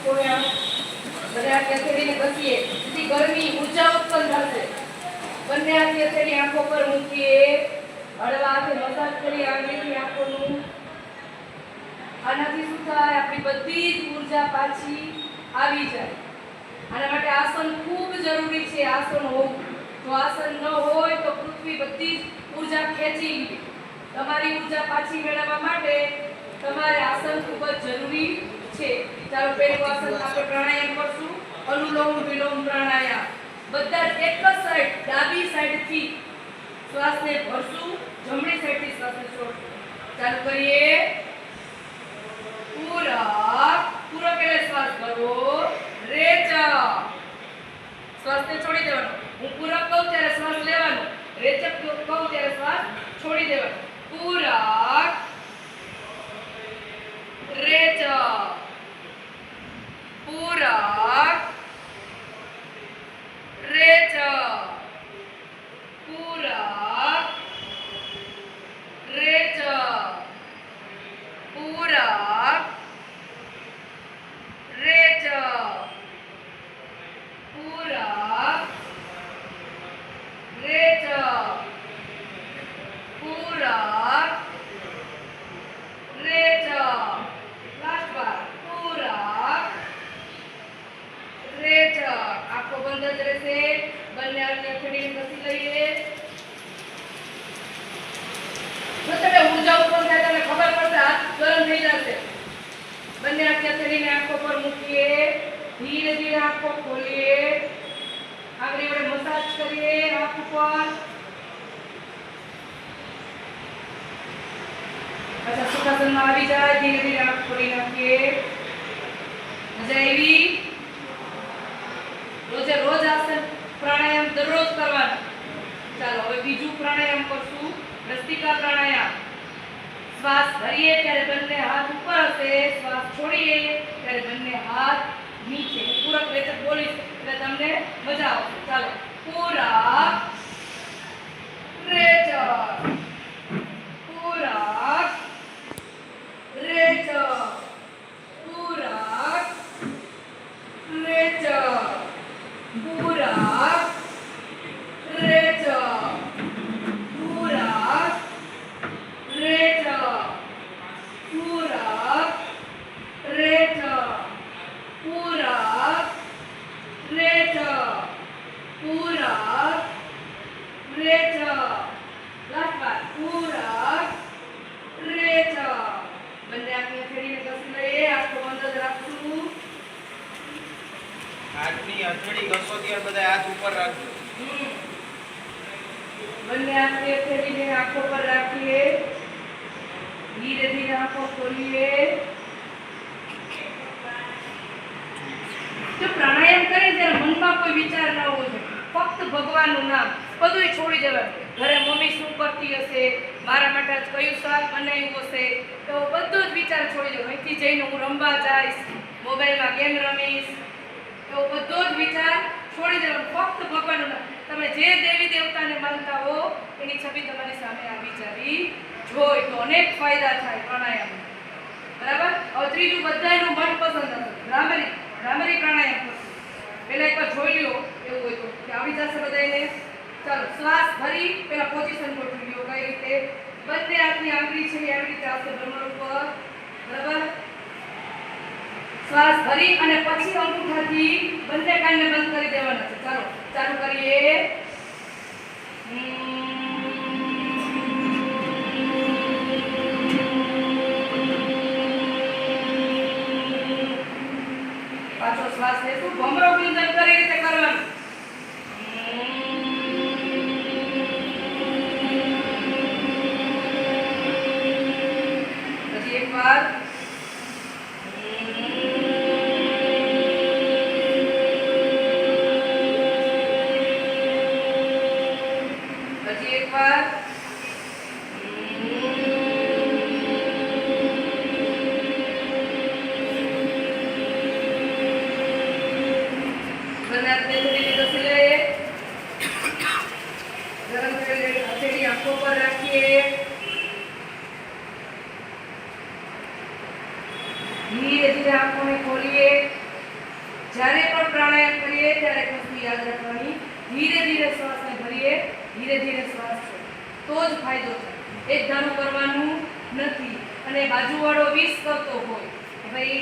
કોઈ બંને હાથ હથેળીને ઘસીએ જેથી ગરમી ઊર્જા ઉત્પન્ન થશે. બંને હાથ હથેળી આંખો પર મૂકીએ, હળવા હાથે મસાજ કરી આંગળીથી આંખોનું. આનાથી શું થાય? આપણી બધી જ ઊર્જા પાછી આવી જાય. આના માટે આસન ખૂબ જરૂરી છે. આસન હોવું, જો આસન ન હોય તો પૃથ્વી બધી જ ઊર્જા ખેંચી લે. તમારી ઊર્જા પાછી મેળવવા માટે તમારે આસન ખૂબ જ જરૂરી છે. ચાલો પહેલું આસન આપણે પ્રાણાયામ કરશું, અનુલોમ વિલોમ પ્રાણાયામ. બધા એક જ સાઈડ, ડાબી સાઈડથી શ્વાસને ભરશું, જમણી સાઈડથી શ્વાસને છોડશું. ચાલુ કરીએ. પૂરક પૂરક એટલે શ્વાસ ભરવો, રેચક શ્વાસને છોડી દેવાનો. હું પૂરક કહું ત્યારે શ્વાસ લેવાનો, રેચક કહું ત્યારે શ્વાસ છોડી દેવાનો. પૂરક, રેચક, પૂરક, રેચક, પૂરક, રેચક, પૂરક, રેચક, પૂરક, રેચક, પૂરક, રેચક. લાસ્ટ વાર. પૂરક, રેચક. આંખો બંધ જ રહેશે. બંને હાથને હથેળીને ઘસી લઈએ. જો તમને ઊર્જા ઉત્પન્ન થાય તમને ખબર પડશે, હાથ ગરમ થઈ જશે. બંને હાથને હથેળીને આંખો પર મૂકીએ, ધીરે ધીરે આંખો ખોલીએ, આંગળી વડે મસાજ કરીએ આંખ ઉપર. अच्छा सुखासन में આવી જાય, ધીરે ધીરે આંખ ખોલી નાખીએ. મજા આવી? રોજે રોજ આસન પ્રાણાયામ દરરોજ કરવાનું. ચાલો હવે બીજું પ્રાણાયામ કરશું, ભસ્ત્રિકા પ્રાણાયામ. શ્વાસ ભરીએ ત્યારે બંને હાથ ઉપર હશે, શ્વાસ છોડીએ ત્યારે બંને હાથ નીચે. પૂરક રેચક બોલીશ એટલે તમને મજા આવશે. ચાલો. પૂરક, રેચક, પૂરક, રેચક, પૂરક, રેચક, પૂરક, રેચક, પૂરક, રેચક, પૂરક, રેચક, પૂરક, રેચક, પૂરક, રેચક. લાસ્ટ વાર. પૂરક, રેચક. બંને આંખને હથેળીને ઘસી લઈએ, આંખો બંધ જ રાખશું. હાથની હથેળી ઘસો ત્યારે બધા હાથ ઉપર રાખજો. બંને આંખને હથેળીને આંખો પર રાખીએ, ધીરે ધીરે આંખો ખોલીએ. જો પ્રાણાયામ કરીએ ત્યારે મનમાં કોઈ વિચાર ન હોવો જોઈએ, ફક્ત ભગવાનનું નામ. બધું છોડી દેવાનું. ઘરે મમ્મી શું કરતી હશે, મારા માટે આજ કયું શાક બનાવ્યું હશે, તો બધું જ વિચાર છોડી દેવાનો. અહીંથી જઈને હું રમવા જઈશ, મોબાઈલમાં ગેમ રમીશ, તો બધો જ વિચાર છોડી દેવાનો. ફક્ત ભગવાનનું નામ. તમે જે દેવી દેવતાને માનતા હો એની છબી તમારી સામે આવી જવી જોઈએ, તો અનેક ફાયદા થાય પ્રાણાયામ. બરાબર? હવે ત્રીજું બધાયનું મનપસંદ હતું, ભ્રામરી પ્રાણાયામ કરશું. પહેલા એકવાર જોઈ લો, એવું હોય તો કે આવી જશે બધાને. ચાલો શ્વાસ ભરી પહેલા પોઝિશન ગોઠવી લો. કઈ રીતે? બંને હાથની આંગળી છે આવી રીતે આવશે ભ્રમર ઉપર. બરાબર? શ્વાસ ભરી અને પછી અંગૂઠાથી બંને કાનને બંધ કરી દેવાના છે. ચાલો ચાલુ કરીએ. પાછો શ્વાસ લેશું, ભમરો ગુંજન કરી રીતે કરવાનું. પછી એકવાર ધીરે ધીરે આંખોને ખોલીએ. યાદ રાખવાની, ધીરે ધીરે શ્વાસને ભરીએ, ધીરે ધીરે શ્વાસ છે તો જ ફાયદો થાય. એક ધારું કરવાનું નથી. અને બાજુવાળો 20 કરતો હોય કે ભાઈ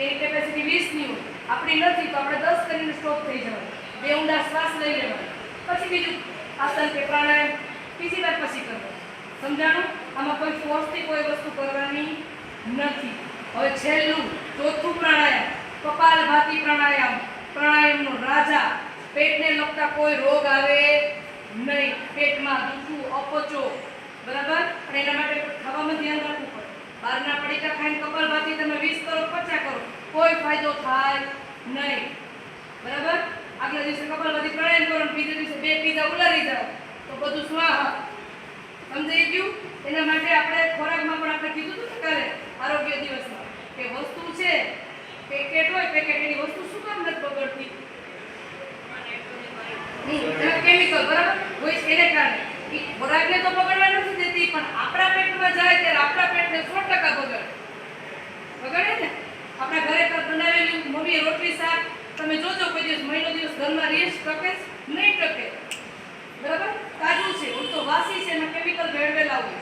એની કેપેસિટી 20 ની હોય, આપણી નથી તો આપણે 10 કરીને સ્ટોપ થઈ જવાનું. બે ઊંડા શ્વાસ લઈ લેવાનો, પછી બીજું આસન કે પ્રાણાયામ બીજી વાર પછી કરવાનું. સમજાણું? આમાં કોઈ ફોર્સથી કોઈ વસ્તુ કરવાની નથી. હવે છેલ્લું ચોથું પ્રાણાયામ, કપાલભાતિ પ્રાણાયામ. પ્રાણાયામનો રાજા. પેટને લગતા કોઈ રોગ આવે નહીં, પેટમાં દુખવું, અપચો, બરાબર. અને એના માટે ખાવામાં ધ્યાન રાખવું પડે. બહારના પડીકા ખાઈને કપાલભાતિ તમે 20 કરો 50 કરો, કોઈ ફાયદો થાય નહીં, બરાબર. આગલા દિવસે કપાલભાતિ પ્રાણાયામ કરો, બીજા દિવસે 2 પીઝા ઉલારી જાઓ તો બધું સ્વાહા. સમજાઈ ગયું? એના માટે આપણે ખોરાકમાં પણ આપણે કીધું હતું ને કાલે આરોગ્ય દિવસમાં કે વસ્તુ છે પેકેટ હોય, પેકેટ એની વસ્તુ શું કામ નથી બગડતી? કેમિકલ, બરાબર હોય છે એને કારણે. ઈ ખોરાકને તો બગડવા નથી દેતી, પણ આપણા પેટમાં જાય ત્યારે આપણા પેટને 100% બગડે ને. આપણા ઘરે બનાવેલી મમ્મીએ રોટલી શાક તમે જોજો કોઈ દિવસ મહિનો દિવસ ઘરમાં રેસ ટકે નહીં ટકે, બરાબર. તાજું છે, ઓલું તો વાસી છે, એમાં કેમિકલ ભેળવેલા હોય,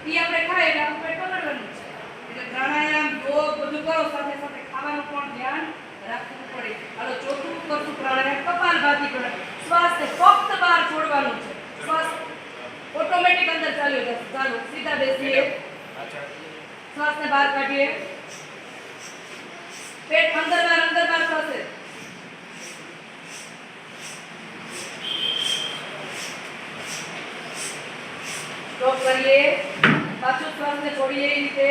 એ આપણે ખાય એટલે આપણું પેટ બગડવાનું છે. એટલે પ્રાણાયામ યોગ બધું કરો, સાથે સાથે ખાવાનું પણ ધ્યાન રાખવું પડે. હાલો ચોથું કરશું પ્રાણાયામ, કપાલભાતિ પ્રાણાયામ. શ્વાસને ફક્ત બહાર છોડવાનું છે. શ્વાસ ઓટોમેટિક અંદર ચાલ્યો જશે. ચાલો સીધા બેસીએ, શ્વાસને બહાર કાઢીએ, પેટ અંદર બહાર થશે. સ્ટોપ કરીએ, પાછું શ્વાસને છોડીએ એ રીતે.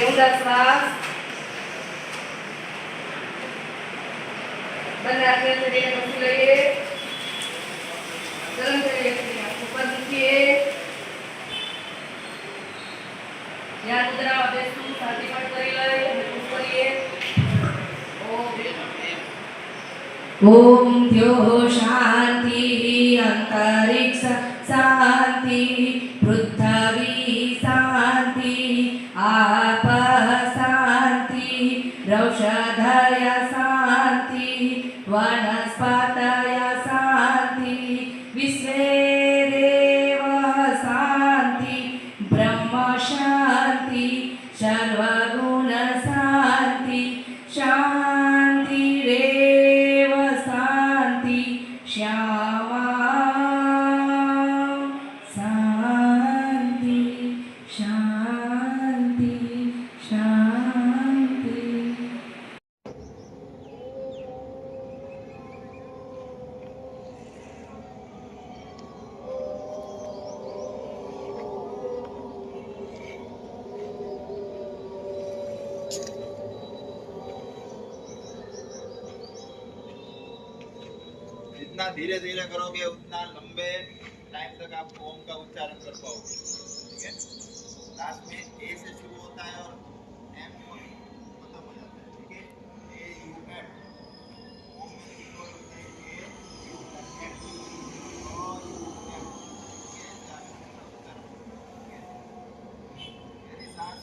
ઊંડા શ્વાસ, બંને હાથને શરીરને ઘસી લઈએ, ગરમ કરીએ, ઉપર મૂકીએ, ધ્યાન મુદ્રામાં બેસતું, છાતી પણ કરી લઈએ અને પુશ કરીએ. ઓમ દ્યો શાંતિ અંતરિક્ષ શાંતિ પૃથ્વી શાંતિ આપ શાંતિ રૌષધય શાંતિ વનસ્પતય શાંતિ વિશ્વે દેવ શાંતિ બ્રહ્મ શાંતિ સર્વગુણ શાંતિ શાંતિ રેવ શાંતિ શ્યામા શાંતિ શાંતિ શાંતિ. जितना धीरे धीरे करोगे उतना लंबे टाइम तक आप ओम का उच्चारण कर पाओगे. ठीक है. लास्ट में ए से शुरू होता है और एम खत्म हो जाता है. ठीक है. ए यू एम. ओम में तीन वर्ड होते हैं. ए यू एम और यू एम. ये चार उच्चारण. ठीक है. यदि सांस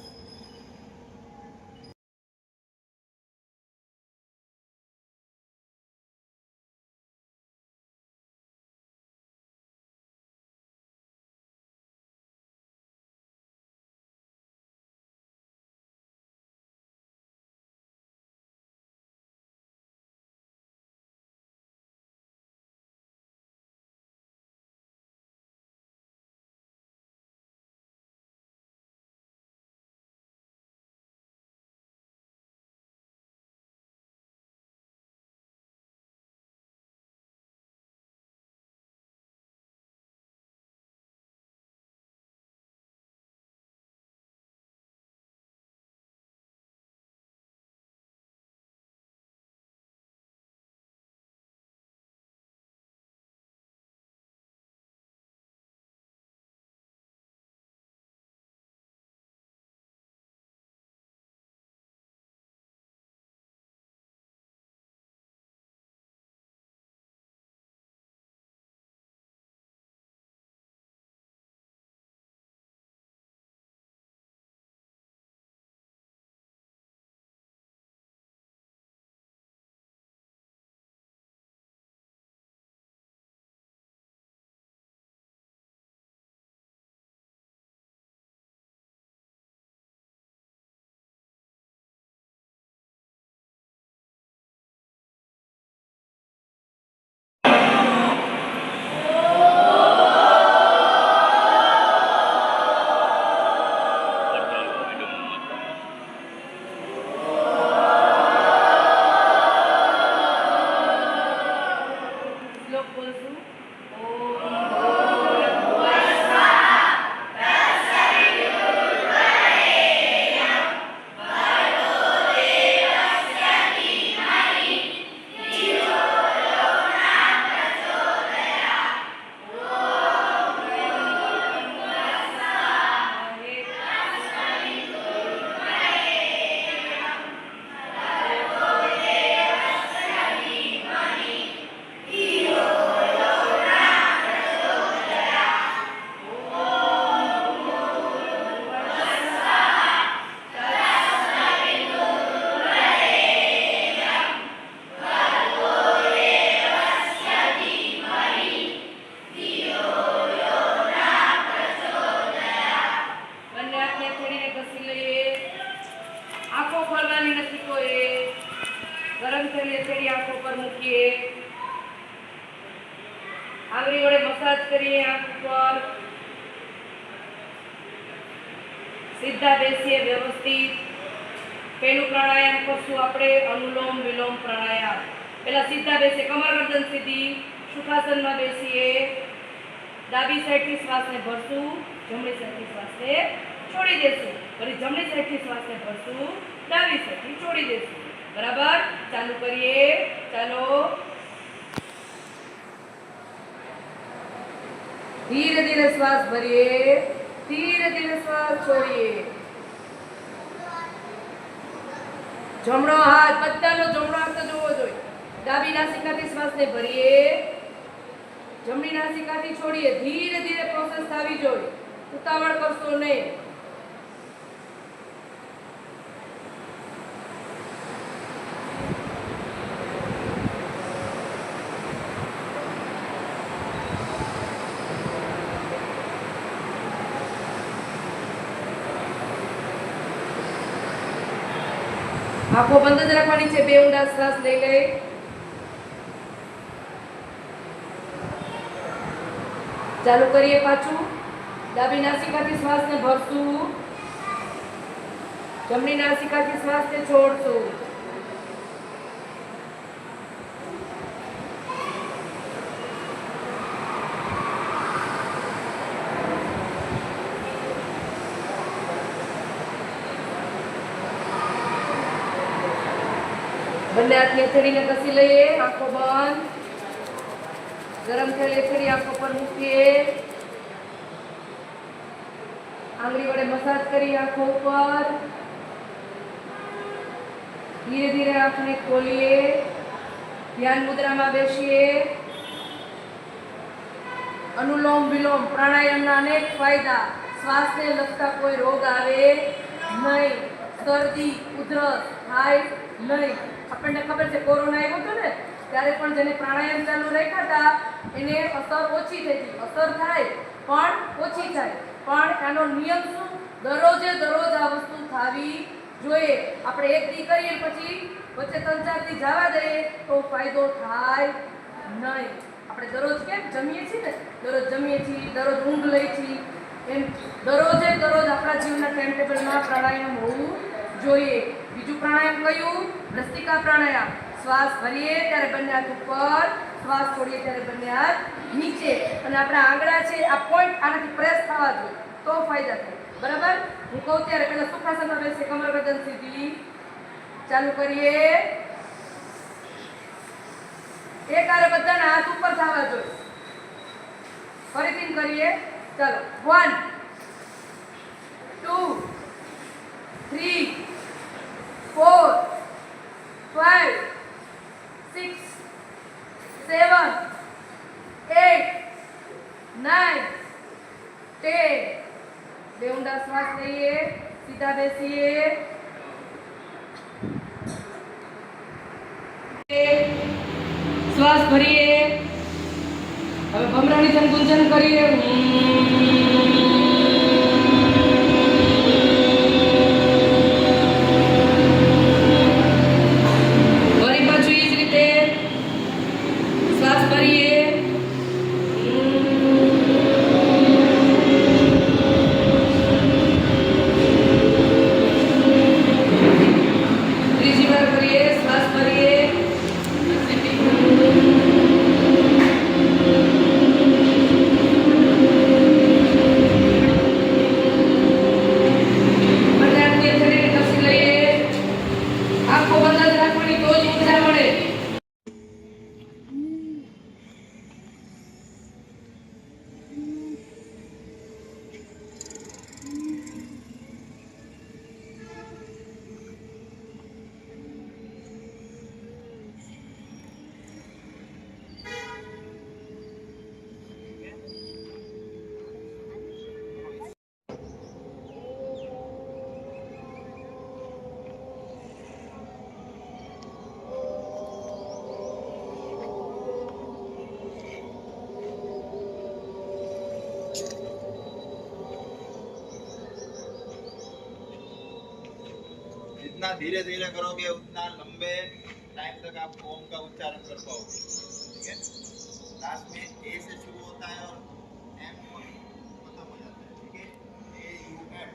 બોલશું. ઓમ બંને હાથને થોડીને ઘસી લઈએ. આંખો ખોલવાની નથી કોઈ. ગરમ થયેલી થોડી આંખો પર મૂકીએ. આંગળી વડે મસાજ કરીએ આંખ ઉપર. સીધા બેસીએ વ્યવસ્થિત. પહેલું પ્રાણાયામ કરશું આપણે અનુલોમ વિલોમ પ્રાણાયામ. પહેલા સીધા બેસીએ, કમર ગરદન સીધી. સુખાસનમાં બેસીએ. ડાબી સાઈડથી શ્વાસને ભરશું, જમણી સાઈડથી શ્વાસને છોડી દેશું. ફરી જમણી સાઈડથી શ્વાસને ભરશું, ડાબી સાઈડથી છોડી દેશું. બરાબર? ચાલુ કરીએ. ચાલો. ધીરે ધીરે શ્વાસ ભરીએ, ધીરે ધીરે શ્વાસ છોડીએ. જમણો હાથ, બધાનો જમણો હાથ તો જોવો જોઈએ. ડાબી નાસિકાથી શ્વાસને ભરીએ, જમણી નાસિકાથી છોડીએ. ધીરે ધીરે પ્રોસેસ થવી જોઈએ. ઉતાવળ કરશો નહીં. આંખો બંધ જ રાખવાની છે. બે ઊંડા શ્વાસ લઈ લે. ચાલુ કરીએ પાછું. ડાબી નાસિકાથી શ્વાસને ભરશું, જમણી નાસિકાથી શ્વાસને છોડશું. બંને હાથની હથેળીને કસી લઈએ. આંખો બંધ. ગરમ થયેલી હથેળી આંખો પર મૂકીએ. આંગળી વડે મસાજ કરી આંખો ઉપર. ધીરે ધીરે આંખને ખોલીએ. ધ્યાન મુદ્રામાં બેસીએ. અનુલોમ વિલોમ પ્રાણાયામના અનેક ફાયદા. શ્વાસને લગતા કોઈ રોગ આવે નહીં. શરદી ઉધરસ થાય નહીં. આપણને ખબર છે કોરોના આવ્યો હતો ને ત્યારે પણ જેને પ્રાણાયામ ચાલુ રાખ્યા હતા એને અસર ઓછી થઈ હતી. અસર થાય પણ ઓછી થાય. પણ એનો નિયમ શું? દરરોજે દરરોજ આ વસ્તુ થવી જોઈએ. આપણે એક દી કરીએ પછી વચ્ચે 3-4 દી જવા દઈએ તો ફાયદો થાય નહીં. આપણે દરરોજ કેમ જમીએ છીએ ને, દરરોજ જમીએ છીએ, દરરોજ ઊંઘ લઈએ છીએ, એમ દરરોજે દરરોજ આપણા જીવનના ટાઈમ ટેબલમાં પ્રાણાયામ હોવું જોઈએ. બીજું પ્રાણાયામ કયું? ભસ્ત્રિકા પ્રાણાયામ. શ્વાસ ભરીએ ત્યારે બંને હાથ ઉપર, શ્વાસ છોડીએ ત્યારે બંને હાથ નીચે. અને આપણા આંગળા છે આ પોઈન્ટ આનાથી પ્રેસ થવા જોઈએ તો ફાયદા થાય. બરાબર? હું કહું ત્યારે પહેલા સુખાસનમાં બેસીએ, કમર ગરદન સીધી. ચાલુ કરીએ. એક આરે બધાના હાથ ઉપર થવા જોઈએ. ફરીથી કરીએ. ચાલો. 1 2 3 4 5 6 7 8 9 10. બે ઊંડા શ્વાસ લઈએ. સીધા બેસીએ. શ્વાસ ભરીએ. હવે ભમરાની જેમ ગુંજન કરીએ. ફરી પાછું એ જ રીતે શ્વાસ ભરીએ. ત્રીજી વાર કરીએ. શ્વાસ ભરીએ. जितना धीरे धीरे करोगे उतना लंबे टाइम तक आप ओम का उच्चारण कर पाओगे। ठीक है, लास्ट में ए से शुरू होता है और एम खत्म हो जाता है। ठीक है, ए यू एम,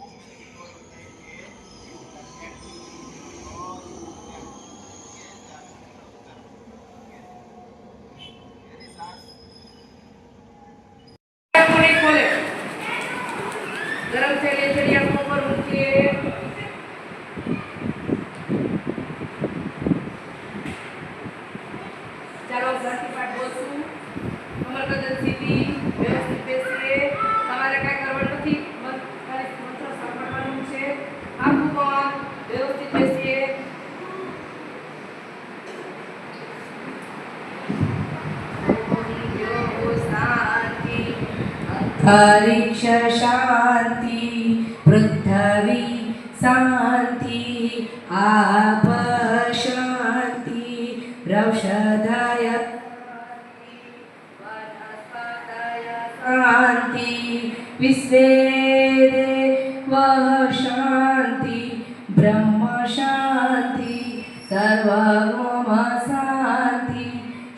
ओम में कितने होते हैं? ए यू एम और एम, ये चार उच्चारण। ठीक है, मेरे साथ पूरी खोले, गरम थैली थोड़ी आंखों पर मूकिए। ચાલો ઘરથી પાઠ બોલશું. કમર ગરદન સીધી, વ્યવસ્થિત બેસીએ. તમારે કાંઈ કરવાનું નથી, બસ ખાલી મંત્ર સાંભળવાનું છે. આખું બંધ, વ્યવસ્થિત બેસીએ. શાંતિ, અંતરિક્ષ શાંતિ, પૃથ્વી શાંતિ, આપ શાંતિ, રૌષધાય વનસ્પતય શાંતિ, વિશ્વે દેવઃ શાંતિ, બ્રહ્મ શાંતિ, સર્વભૌમ શાંતિ,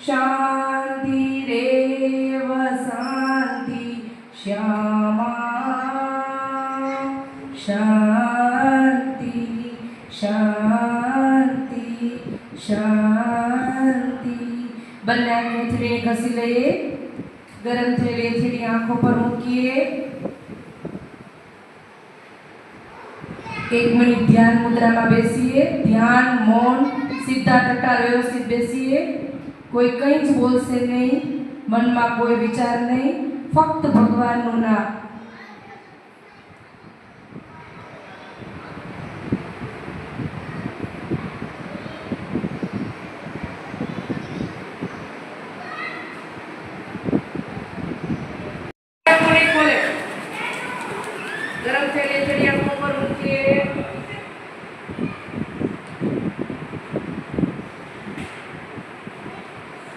શાંતિરેવ શાંતિ, શ્યામા શાંતિ, શાંતિ, શાંતિ. બંને આંખોથી ઘસી લઈએ. ગરમ થયેલી આંખો પર મૂકીએ. 1 મિનિટ ધ્યાન મુદ્રામાં બેસીએ. ધ્યાન, મૌન, સીધા ટટ્ટાર વ્યવસ્થિત બેસીએ. કોઈ કંઈ જ બોલશે નહીં, મનમાં કોઈ વિચાર નહીં, ફક્ત ભગવાનનું નામ. પૂરી ખોલે, ગરમ થયેલી થોડી આંખો પર મૂકીએ.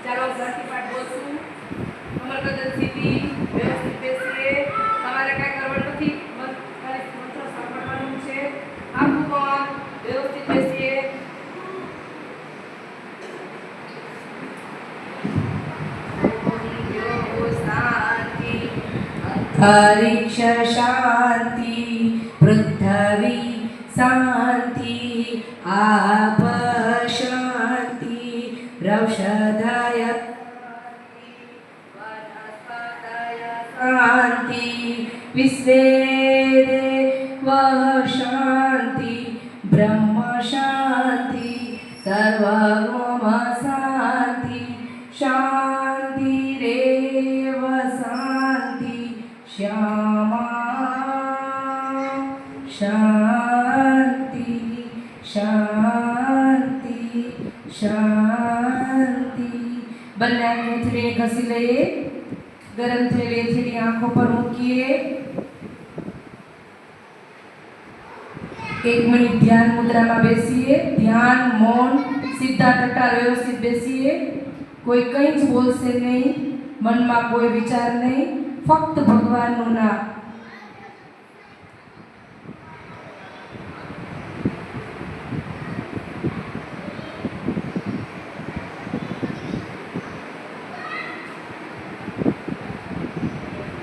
ચાલો ઘરથી પાઠ બોલશું. કમર ગરદન સીધી, વ્યવસ્થિત બેસીએ. તમારે કાંઈ કરવાનું નથી, બસ ખાલી મંત્ર સાંભળવાનું છે. આખું બંધ, વ્યવસ્થિત બેસીએ. શાંતિ, અંતરિક્ષ શાંતિ, પૃથ્વી શાંતિ, આપ શાંતિ, રૌષધાય વનસ્પતય શાંતિ, વિશ્વે દેવઃ શાંતિ, બ્રહ્મ શાંતિ, સર્વભૌમ શાંતિ, શાંતિરેવ શાંતિ, શ્યામા શાંતિ, શાંતિ, શાંતિ. બંને આંખોથી ઘસી લઈએ. ગરમ થયેલી આંખો પર મૂકીએ. 1 મિનિટ ધ્યાન મુદ્રામાં બેસીએ. ધ્યાન, મૌન, સીધા ટટ્ટાર વ્યવસ્થિત બેસીએ. કોઈ કંઈ જ બોલશે નહીં, મનમાં કોઈ વિચાર નહીં, ફક્ત ભગવાનનું નામ.